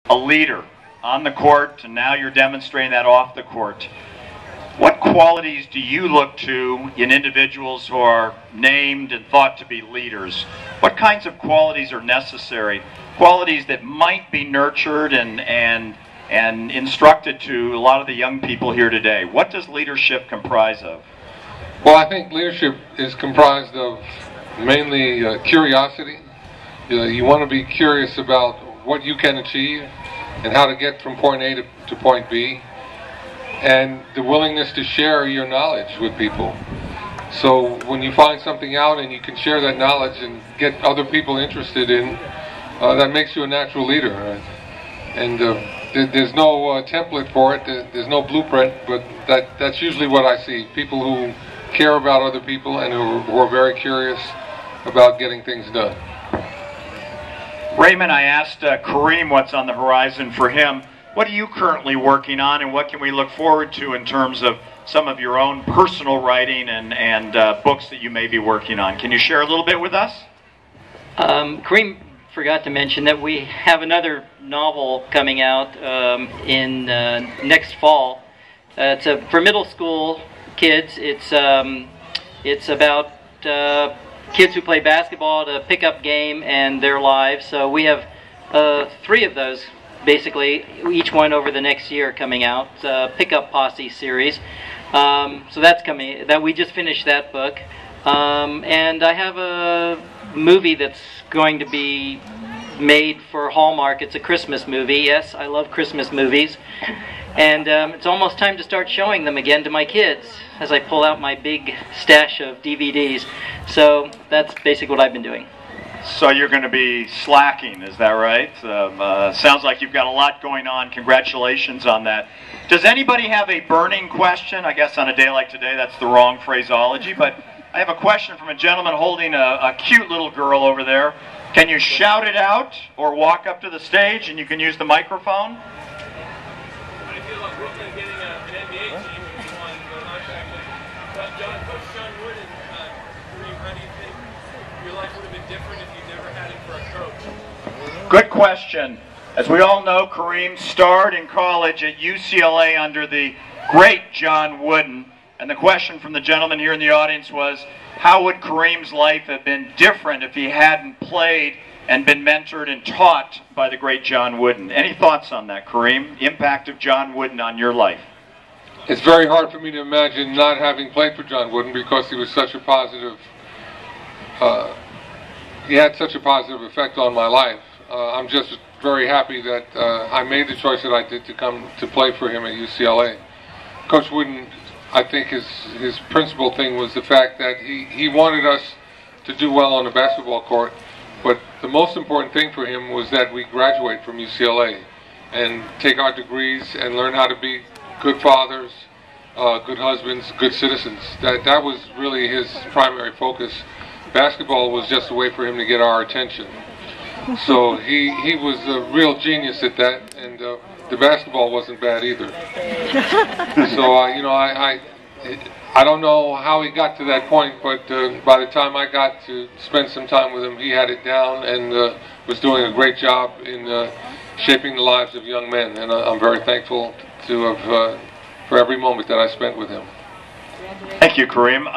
a leader on the court, and now you're demonstrating that off the court. What qualities do you look to in individuals who are named and thought to be leaders? What kinds of qualities are necessary? Qualities that might be nurtured and instructed to a lot of the young people here today. What does leadership comprise of? Well, I think leadership is comprised of mainly curiosity. You want to be curious about what you can achieve and how to get from point A to point B, and the willingness to share your knowledge with people. So when you find something out and you can share that knowledge and get other people interested in, that makes you a natural leader. Right? And there's no template for it, there's no blueprint, but that's usually what I see. People who care about other people and who are very curious about getting things done. Raymond, I asked Kareem what's on the horizon for him. What are you currently working on, and what can we look forward to in terms of some of your own personal writing and books that you may be working on? Can you share a little bit with us? Kareem forgot to mention that we have another novel coming out in next fall. It's for middle school kids. It's about kids who play basketball at a pickup game and their lives. So we have 3 of those, basically, each one over the next year coming out. Pickup Posse series. So that's coming. That we just finished that book, and I have a movie that's going to be made for Hallmark. It's a Christmas movie. Yes, I love Christmas movies, and it's almost time to start showing them again to my kids as I pull out my big stash of DVDs. So that's basically what I've been doing. So you're going to be slacking, is that right? Sounds like you've got a lot going on. Congratulations on that. Does anybody have a burning question? I guess on a day like today, that's the wrong phraseology, but I have a question from a gentleman holding a cute little girl over there. Can you shout it out or walk up to the stage and you can use the microphone? How do you feel about Brooklyn getting an NBA team if you won the contract with Coach John Wood and Kareem? How do you think your life would have been different if you never had him for a coach? Good question. As we all know, Kareem starred in college at UCLA under the great John Wooden. And the question from the gentleman here in the audience was, how would Kareem's life have been different if he hadn't played and been mentored and taught by the great John Wooden? Any thoughts on that, Kareem? Impact of John Wooden on your life? It's very hard for me to imagine not having played for John Wooden, because he was such a positive, he had such a positive effect on my life. I'm just very happy that I made the choice that I did to come to play for him at UCLA. Coach Wooden, I think his principal thing was the fact that he wanted us to do well on the basketball court, but the most important thing for him was that we graduate from UCLA and take our degrees and learn how to be good fathers, good husbands, good citizens. That was really his primary focus. Basketball was just a way for him to get our attention. So he was a real genius at that, and the basketball wasn't bad either. So I don't know how he got to that point, but by the time I got to spend some time with him, he had it down and was doing a great job in shaping the lives of young men. And I'm very thankful to have for every moment that I spent with him. Thank you, Kareem.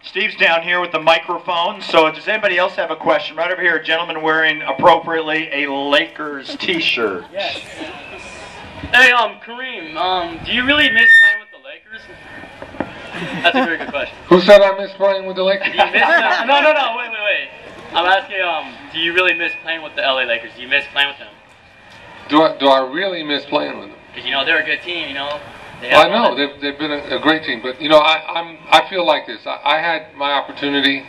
Steve's down here with the microphone, so does anybody else have a question? Right over here, a gentleman wearing appropriately a Lakers t-shirt. Yes. Hey, Kareem, do you really miss playing with the Lakers? That's a very good question. Who said I miss playing with the Lakers? Do you miss them? No, wait. I'm asking, do you really miss playing with the LA Lakers? Do you miss playing with them? Do I really miss playing with them? Because, they're a good team, I know they've been a great team, but I feel like this. I had my opportunity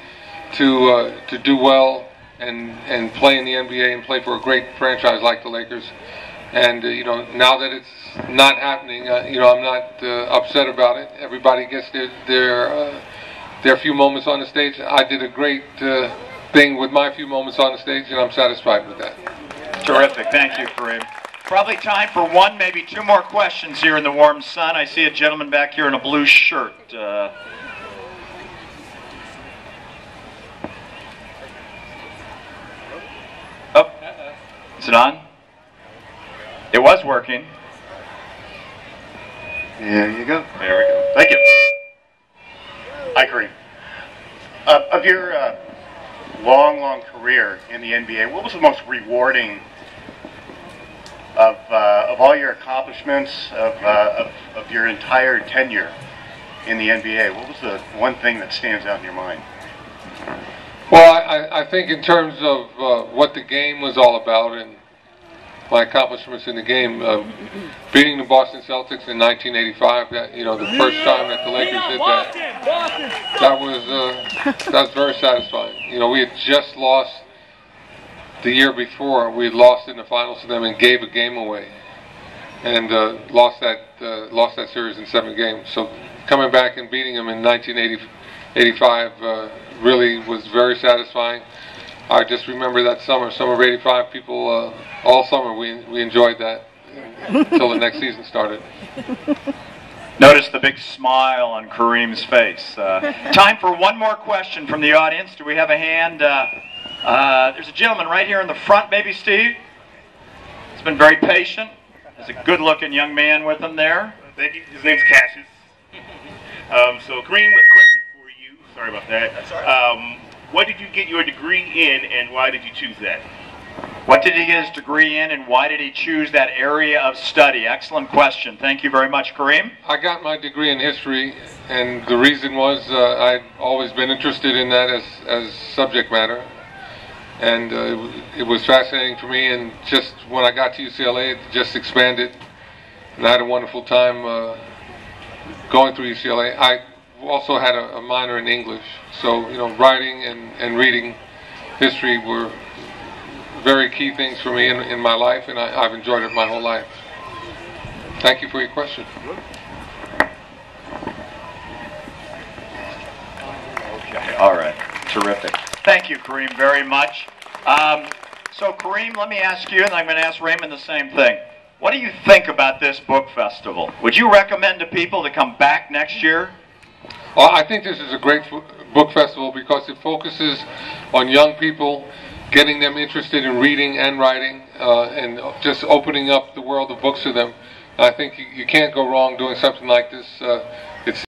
to do well and play in the NBA and play for a great franchise like the Lakers, and now that it's not happening, I'm not upset about it. Everybody gets their few moments on the stage. I did a great thing with my few moments on the stage, and I'm satisfied with that. Terrific, thank you, Kareem. Probably time for one, maybe two more questions here in the warm sun. I see a gentleman back here in a blue shirt. Is it on? was working. There you go. There we go. Thank you. Hi, Kareem. Of your long career in the NBA, what was the most rewarding of all your accomplishments of your entire tenure in the NBA? What was the one thing that stands out in your mind? Well, I think in terms of what the game was all about and my accomplishments in the game, beating the Boston Celtics in 1985, that, you know, the first time that the Lakers did that was very satisfying. You know, we had just lost the year before. We had lost in the finals to them and gave a game away, and lost that series in 7 games. So coming back and beating them in 1985 really was very satisfying. I just remember that summer of '85. People all summer we enjoyed that until the next season started. Notice the big smile on Kareem's face. Time for one more question from the audience. Do we have a hand? There's a gentleman right here in the front, maybe Steve. He's been very patient. There's a good-looking young man with him there. Thank you. His name's Cassius. So Kareem, a question for you. Sorry about that. That's all right. What did you get your degree in, and why did you choose that? What did he get his degree in, and why did he choose that area of study? Excellent question. Thank you very much, Kareem. I got my degree in history, and the reason was I'd always been interested in that as subject matter, and it was fascinating for me. And just when I got to UCLA, it just expanded, and I had a wonderful time going through UCLA. I also had a minor in English, so you know, writing and reading history were very key things for me in my life, and I've enjoyed it my whole life. Thank you for your question. Okay, all right, terrific. Thank you, Kareem, very much. So Kareem, let me ask you, and I'm going to ask Raymond the same thing. What do you think about this book festival? Would you recommend to people to come back next year? Well, I think this is a great book festival because it focuses on young people, getting them interested in reading and writing, and just opening up the world of books to them. I think you can't go wrong doing something like this.